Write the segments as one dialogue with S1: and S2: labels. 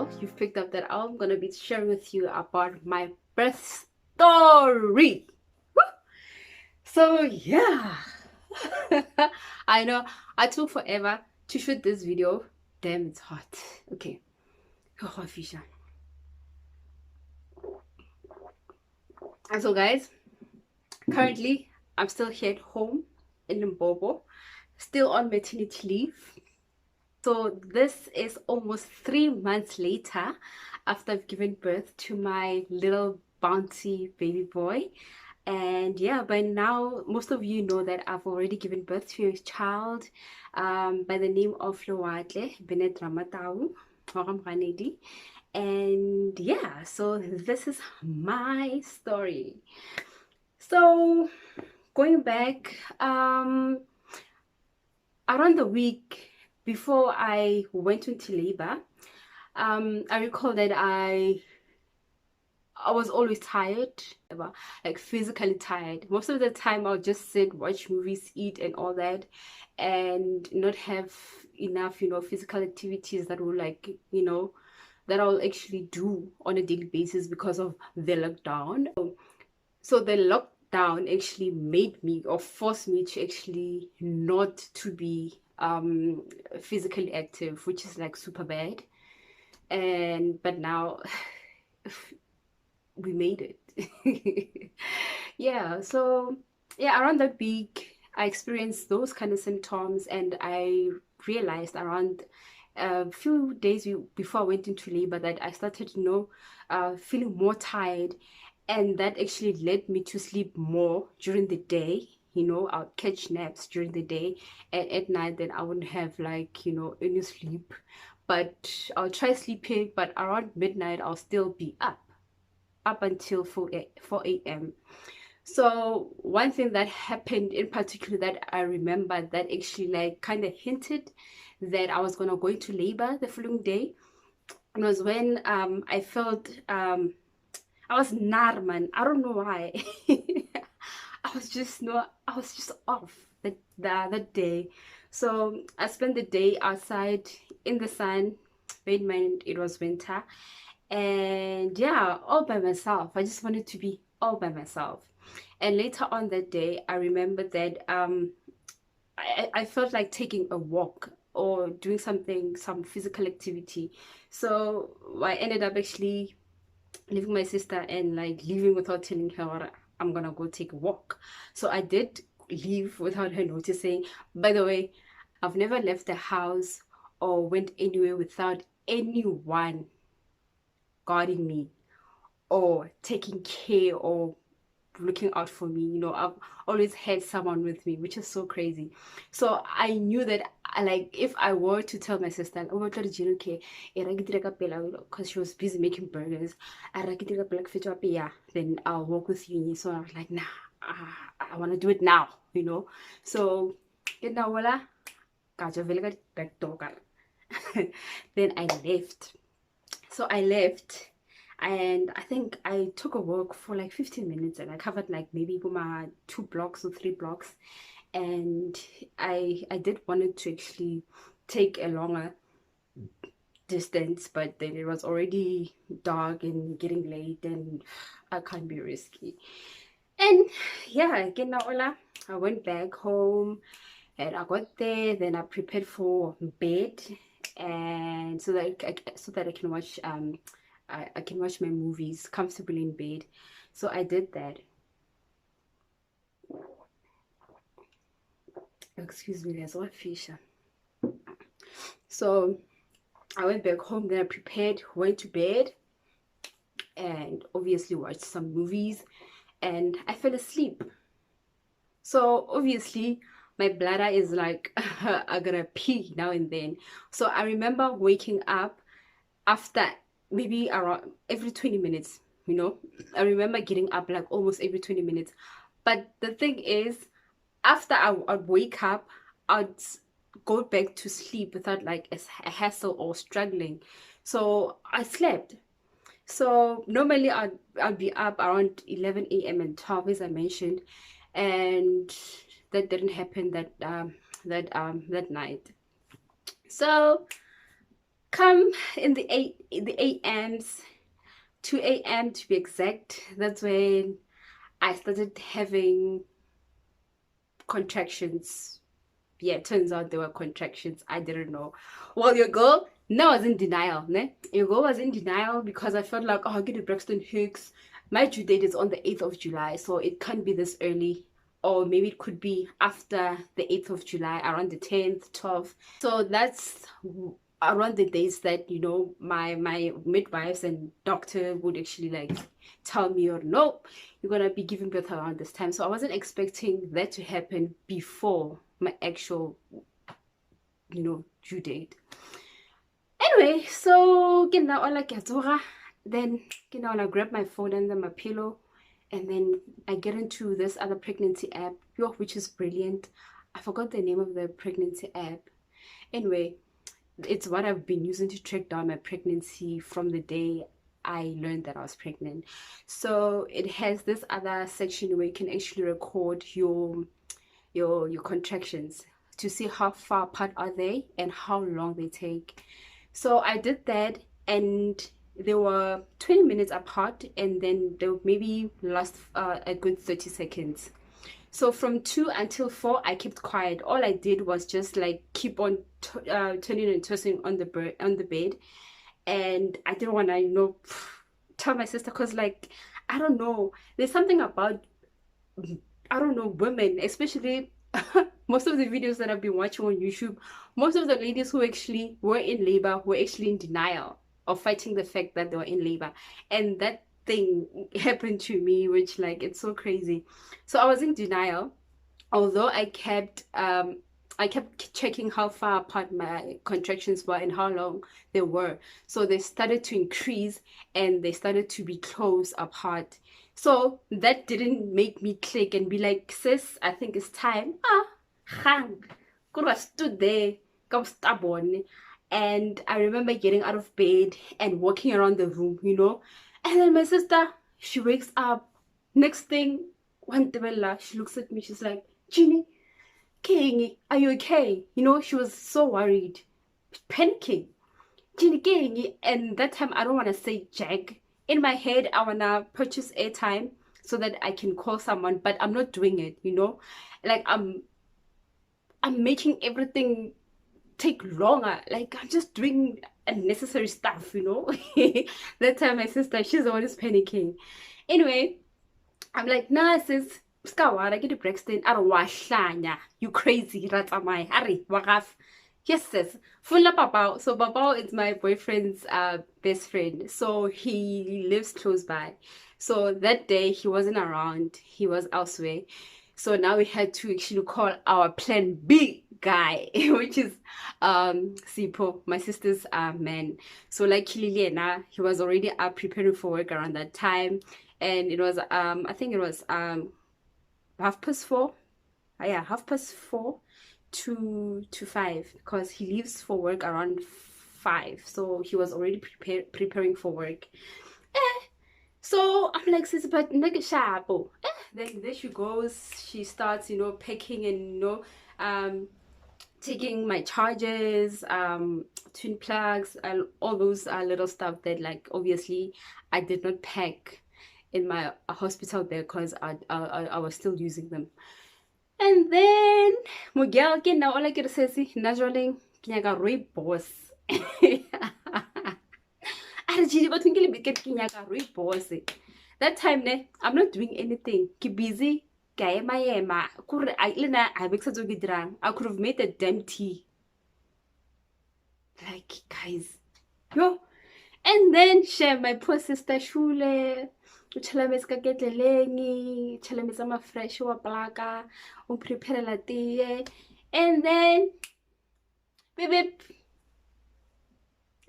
S1: title, you've picked up that I'm gonna be sharing with you about my birth story. Woo! So yeah, I know I took forever to shoot this video. Damn, it's hot. Okay. Oh, Fisher. And so guys, currently I'm still here at home in Limpopo, still on maternity leave. So this is almost 3 months later after I've given birth to my little bouncy baby boy. And yeah, by now most of you know that I've already given birth to a child by the name of Loatle Benet Ramatau. And yeah, so this is my story. So going back, around the week before I went into labor, I recall that I was always tired, like physically tired. Most of the time I'll just sit, watch movies, eat and all that, and not have enough, physical activities that will that I'll actually do on a daily basis because of the lockdown. So the lockdown actually made me or forced me to actually not to be physically active, which is like super bad. But now we made it. Yeah, so yeah, around that week I experienced those kind of symptoms, and I realized around a few days before I went into labor that I started feeling more tired, and that actually led me to sleep more during the day. I'll catch naps during the day, and at night then I wouldn't have any sleep, but I'll try sleeping, but around midnight I'll still be up until 4 a.m. So one thing that happened in particular that I remember that actually like kind of hinted that I was gonna go into labor the following day, and was when I felt I was narman. I don't know why. I was just off that day. So I spent the day outside in the sun. Bear in mind it was winter, and yeah, all by myself. I just wanted to be all by myself. And later on that day I remember that I felt like taking a walk or doing some physical activity. So I ended up actually leaving my sister and like leaving without telling her I'm gonna go take a walk. So I did leave without her noticing. By the way, I've never left the house or went anywhere without anyone guarding me or taking care or looking out for me. I've always had someone with me, which is so crazy. So I knew that if I were to tell my sister, oh, because she was busy making burgers, then I'll walk with you. So I was like, nah, I want to do it now. So then I left. So I left, and I think I took a walk for like 15 minutes, and I covered like maybe 2 blocks or 3 blocks. And I did wanted to actually take a longer distance, but then it was already dark and getting late, and I can't be risky. And yeah, again, I went back home, and I got there, then I prepared for bed, and so that I can watch I can watch my movies comfortably in bed. So I did that. Excuse me, there's one fish. So I went back home, then I prepared, went to bed, and obviously watched some movies, and I fell asleep. So obviously my bladder is like I gotta pee now and then. So I remember waking up after maybe around every 20 minutes. I remember getting up like almost every 20 minutes. But the thing is, after I'd wake up, I'd go back to sleep without like a hassle or struggling. So I slept. So normally I'd be up around 11 a.m. and 12, as I mentioned, and that didn't happen that night. So Come in the AMs, 2 a.m. to be exact. That's when I started having contractions. Yeah, turns out there were contractions. I didn't know. Well, your girl now was in denial. Ne? Your girl was in denial because I felt like, oh, I'll get a Braxton Hicks. My due date is on the 8th of July, so it can't be this early. Or maybe it could be after the 8th of July, around the 10th, 12th. So that's around the days that, you know, my midwives and doctor would actually like tell me, or no, you're gonna be giving birth around this time. So I wasn't expecting that to happen before my actual, you know, due date. Anyway, so get now all like then get now I grab my phone and then my pillow, and then I get into this other pregnancy app, which is brilliant. I forgot the name of the pregnancy app. Anyway, it's what I've been using to track down my pregnancy from the day I learned that I was pregnant. So it has this other section where you can actually record your contractions to see how far apart are they and how long they take. So I did that, and they were 20 minutes apart, and then they would maybe last a good 30 seconds. So from 2 until 4, I kept quiet. All I did was just like keep on turning and tossing on the bed, and I didn't want to, you know, tell my sister, because like, I don't know, there's something about, I don't know, women, especially most of the videos that I've been watching on YouTube, most of the ladies who actually were in labor were actually in denial of fighting the fact that they were in labor. And that thing happened to me, which like, it's so crazy. So I was in denial, although I kept checking how far apart my contractions were and how long they were. So they started to increase and they started to be close apart. So that didn't make me click and be like, sis, I think it's time. Hang. I stood there, got stubborn. And I remember getting out of bed and walking around the room, you know. And then my sister, she wakes up. Next thing, she looks at me, she's like, Ginny, King, are you okay? You know, she was so worried, panicking. Ginny, King. And that time, I don't want to say Jack. In my head, I want to purchase airtime so that I can call someone, but I'm not doing it, you know? Like, I'm making everything take longer. Like, I'm just doing unnecessary stuff, you know? That time, my sister, she's the one who's panicking. Anyway, I'm like, nah, sis, I get a Braxton. I don't wash you crazy, ratamai. Hurry, wagaf. Yes, sis. Fulla Papa. So Papa is my boyfriend's best friend. So he lives close by. So that day he wasn't around. He was elsewhere. So now we had to actually call our plan B guy, which is Sipo, my sister's man. So like Liliana, he was already up preparing for work around that time. And it was I think it was 4:30. Yeah, 4:30 to 5, because he leaves for work around 5. So he was already preparing for work. So I'm like, sis, but nigga sharp. Then there she goes. She starts, you know, packing and, you know, taking my chargers, twin plugs, all those little stuff that, like, obviously I did not pack in my hospital bag because I was still using them. And then Miguel ke now all I get says naturally kinyaga rooibos. That time ne, I'm not doing anything. Keep busy. I could have made a damn tea. Like, guys. Yo. And then share my poor sister Shule. Uchalamesa ka ketleleng, uchalamesa ma fresh wa plaka, prepare la tea. And then beep,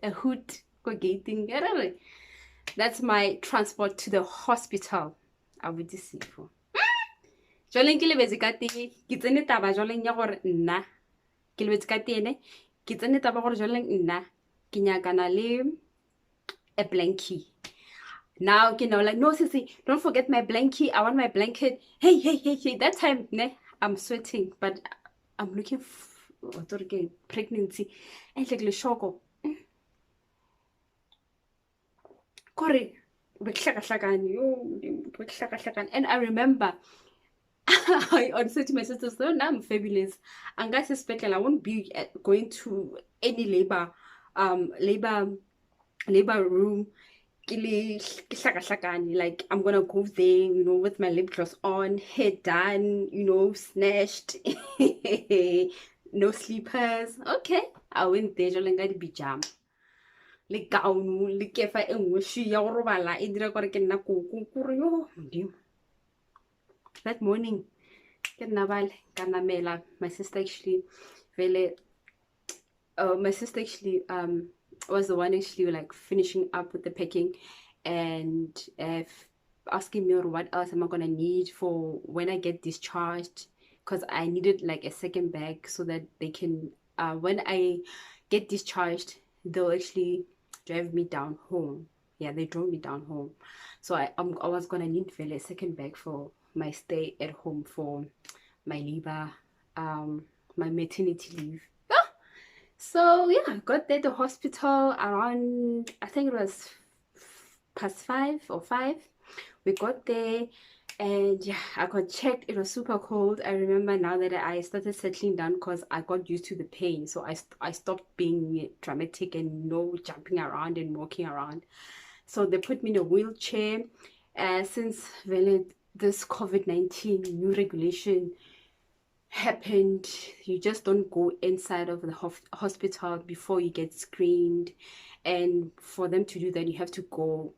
S1: a hoot go gating. That's my transport to the hospital. I would deceive you. Joleng ke lebetse ka teng, ke tsene taba joleng ya gore nna ke lebetse ka teng, ke tsene taba gore joleng nna ke nyakana le a blankie. Now, you know, like, no, sissy, don't forget my blankie. I want my blanket. Hey. That time, ne, I'm sweating, but I'm looking for pregnancy. And like, le shoko. kore and I remember I said to my sisters, no, now I'm fabulous. And guys, especially I won't be going to any labor room. Like I'm gonna go there, with my lip gloss on, hair done, snatched, no sleepers. Okay, I went there, jalo nka di pijama le gown le kefa e nngwe shoe ya go robala e dira gore ke nna koko kore yo modimo. That morning ke nna bale ka namela. My sister actually vele was the one actually like finishing up with the packing and asking me what else am I gonna need for when I get discharged, because I needed like a second bag so that they can when I get discharged they'll actually drive me down home. Yeah, they drove me down home, so I was gonna need really a second bag for my stay at home for my labor, my maternity leave. So yeah, I got there at the hospital around, I think it was past 5 or 5. We got there and yeah, I got checked. It was super cold. I remember now that I started settling down because I got used to the pain. So I stopped being dramatic and jumping around and walking around. So they put me in a wheelchair. Since this COVID-19 new regulation happened, you just don't go inside of the hospital before you get screened, and for them to do that you have to go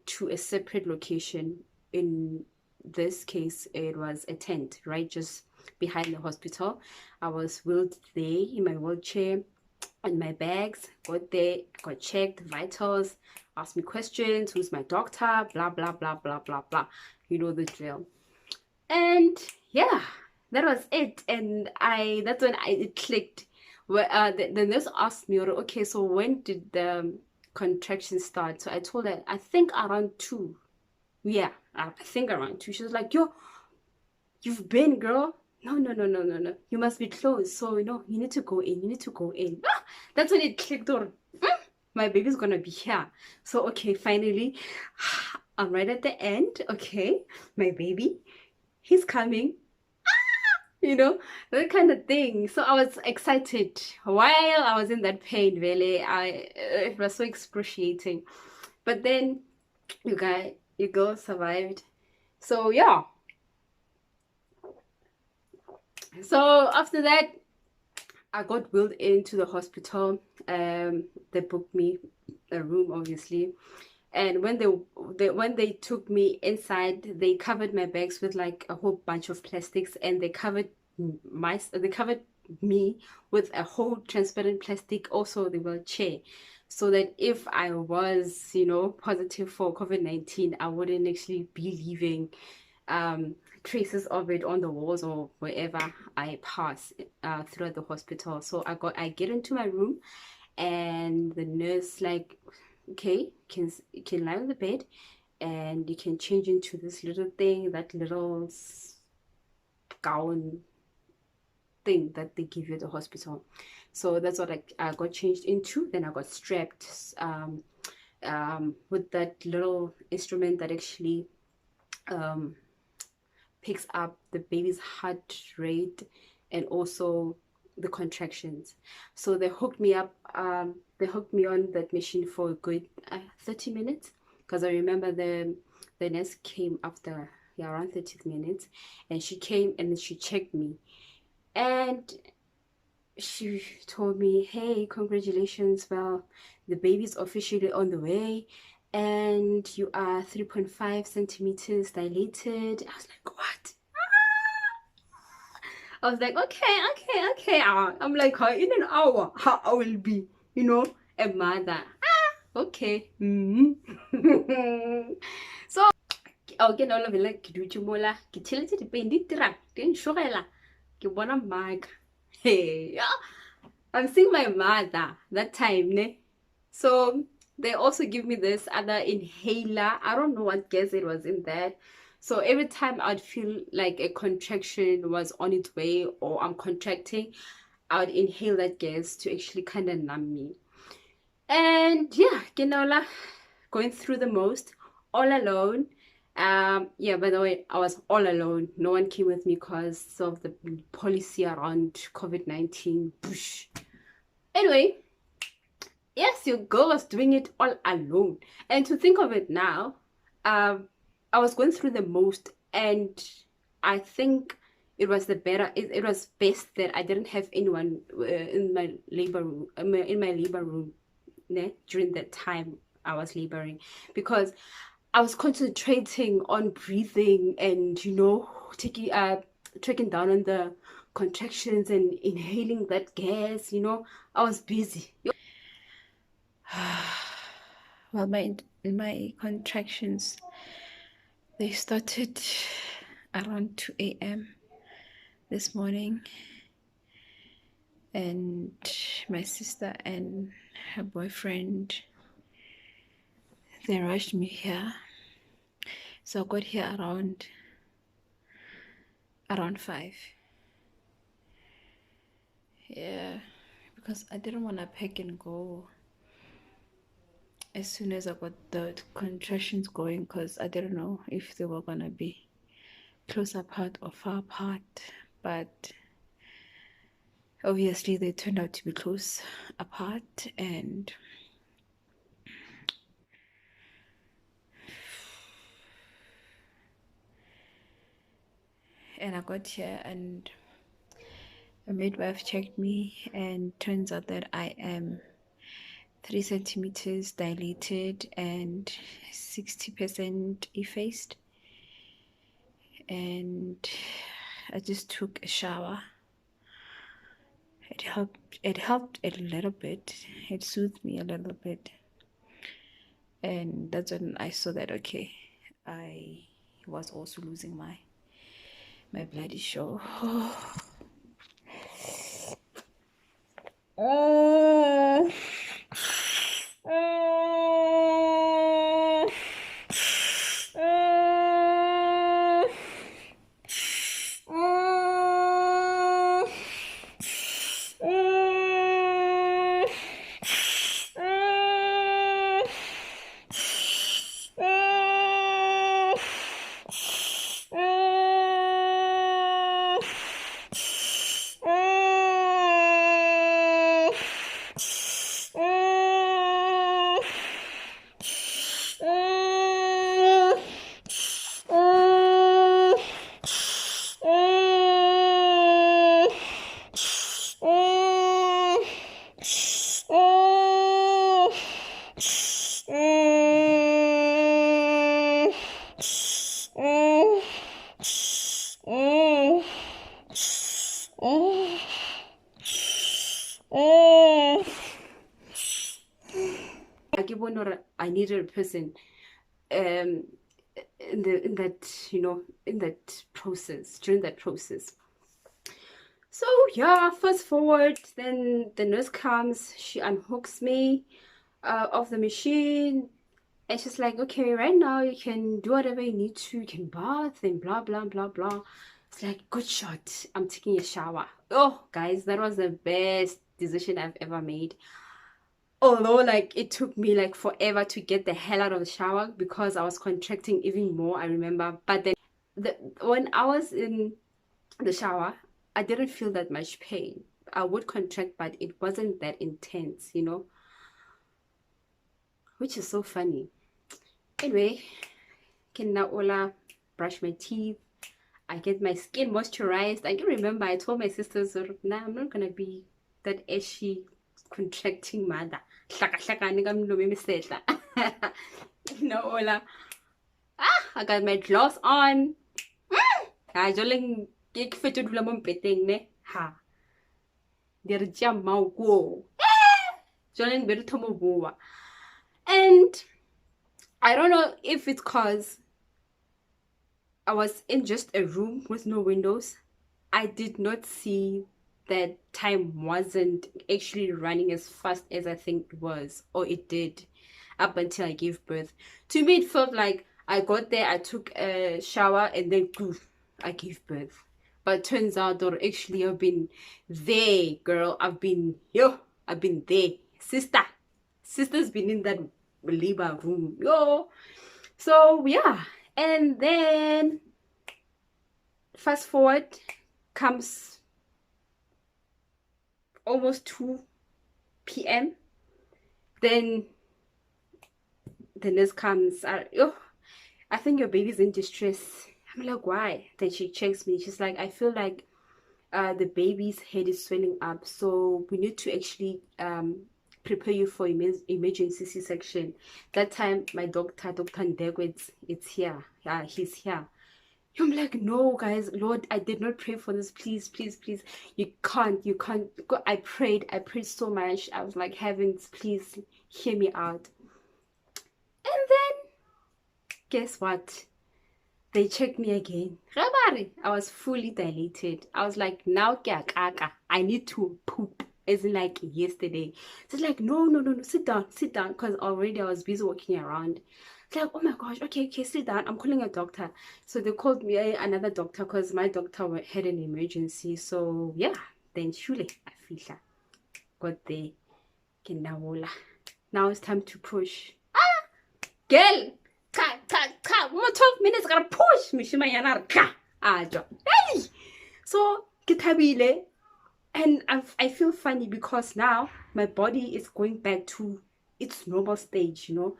S1: to a separate location. In this case it was a tent right just behind the hospital. I was wheeled there in my wheelchair and my bags. Got there, got checked, vitals, asked me questions, who's my doctor, blah blah blah blah blah blah, you know the drill. And yeah, that was it. And that's when it clicked. Where the nurse asked me, okay, so when did the contraction start? So I told her, I think around 2. Yeah, I think around 2. She was like, yo, you've been, girl. No, no, no, no, no, no. You must be close. So, you need to go in. You need to go in. That's when it clicked on. My baby's gonna be here. So, okay, finally, I'm right at the end. Okay, my baby, he's coming. That kind of thing. So I was excited while I was in that pain. Really, it was so excruciating. But then you go survived. So yeah. So after that, I got wheeled into the hospital. They booked me a room, obviously. And when they took me inside, they covered my bags with like a whole bunch of plastics, and they covered me with a whole transparent plastic, also the wheelchair, so that if I was positive for COVID-19, I wouldn't actually be leaving traces of it on the walls or wherever I pass throughout the hospital. So I get into my room, and the nurse like, okay, you can lie on the bed and you can change into this little thing, that little gown thing that they give you at the hospital. So that's what I got changed into. Then I got strapped with that little instrument that actually picks up the baby's heart rate and also the contractions. So they hooked me up. They hooked me on that machine for a good 30 minutes, because I remember the nurse came after around 30 minutes, and she came and she checked me, and she told me, hey, congratulations, well, the baby's officially on the way and you are 3.5 centimeters dilated. I was like, what? I was like, okay. I'm like, in an hour, how I will be, a mother. Okay. So, okay, no, like, ke dutse mola, ke theletse di-pain di tira, di nshogela, ke bona maka. Hey, I'm seeing my mother that time, ne? So they also give me this other inhaler. I don't know what gas it was in there. So every time I'd feel like a contraction was on its way or I'm contracting, I would inhale that gas to actually kind of numb me. And yeah, going through the most, all alone. Yeah, by the way, I was all alone. No one came with me because of the policy around COVID-19. Push. Anyway, yes, your girl was doing it all alone. And to think of it now, I was going through the most, and I think it was best that I didn't have anyone in my labor room, ne, during that time I was laboring, because I was concentrating on breathing and, taking tracking down on the contractions and inhaling that gas. I was busy.
S2: Well, my contractions, they started around 2 a.m. this morning, and my sister and her boyfriend, they rushed me here. So I got here around 5. Yeah, because I didn't want to pack and go as soon as I got the contractions going, because I didn't know if they were gonna be close apart or far apart, but obviously they turned out to be close apart. And I got here, and a midwife checked me, and turns out that I am 3 centimeters dilated and 60% effaced. And I just took a shower. It helped a little bit. It soothed me a little bit. And that's when I saw that, okay, I was also losing my bloody show.
S1: I needed a person in that process, during that process. So yeah, fast forward, then the nurse comes, she unhooks me of the machine, and she's like, okay, right now you can do whatever you need to, you can bath and blah blah blah blah. It's like, good shot, I'm taking a shower. Oh guys, that was the best decision I've ever made. Although like it took me like forever to get the hell out of the shower because I was contracting even more, I remember. But then when I was in the shower, I didn't feel that much pain. I would contract, but it wasn't that intense, which is so funny. Anyway, can now Ola brush my teeth. I get my skin moisturized. I can remember I told my sisters, nah, I'm not gonna be that ashy contracting mother. Ola. I got my gloves on. Ha, joling ke fetodula mo mpeteng ne. Ha. Di re tšea maoko. Joling be re thomo bua. And I don't know if it's cause I was in just a room with no windows. I did not see that time wasn't actually running as fast as I think it was, or it did, up until I gave birth. To me, it felt like I got there, I took a shower, and then I gave birth. But turns out that actually I've been there, girl. I've been there. Sister's been in that labor room. Yo. So yeah. And then fast forward comes almost 2 p.m. Then the nurse comes. Oh, I think your baby's in distress. I'm like, why? Then she checks me. She's like, I feel like the baby's head is swelling up, so we need to actually prepare you for emergency C-section. That time, my doctor, Dr. Ndegwitz, it's here. Yeah, he's here. I'm like, no, guys, Lord, I did not pray for this. Please, please, please. You can't. I prayed so much. I was like, heavens, please hear me out. And then, guess what? They checked me again. I was fully dilated. I was like, now I need to poop. As in like yesterday. So it's like, no, no, no, no, sit down, sit down. Because already I was busy walking around. It's like, oh my gosh, okay, okay, sit down. I'm calling a doctor. So they called me another doctor because my doctor had an emergency. So yeah, then surely I feel got there. Now it's time to push. Girl, more 12 minutes, gotta push. Mishima ka. Hey! So, kitabile. And I feel funny because now my body is going back to its normal stage, you know.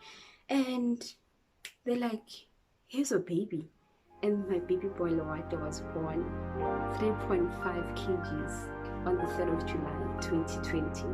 S1: And they're like, here's a baby. And my baby boy Lawata was born 3.5 kgs on the 3rd of July 2020.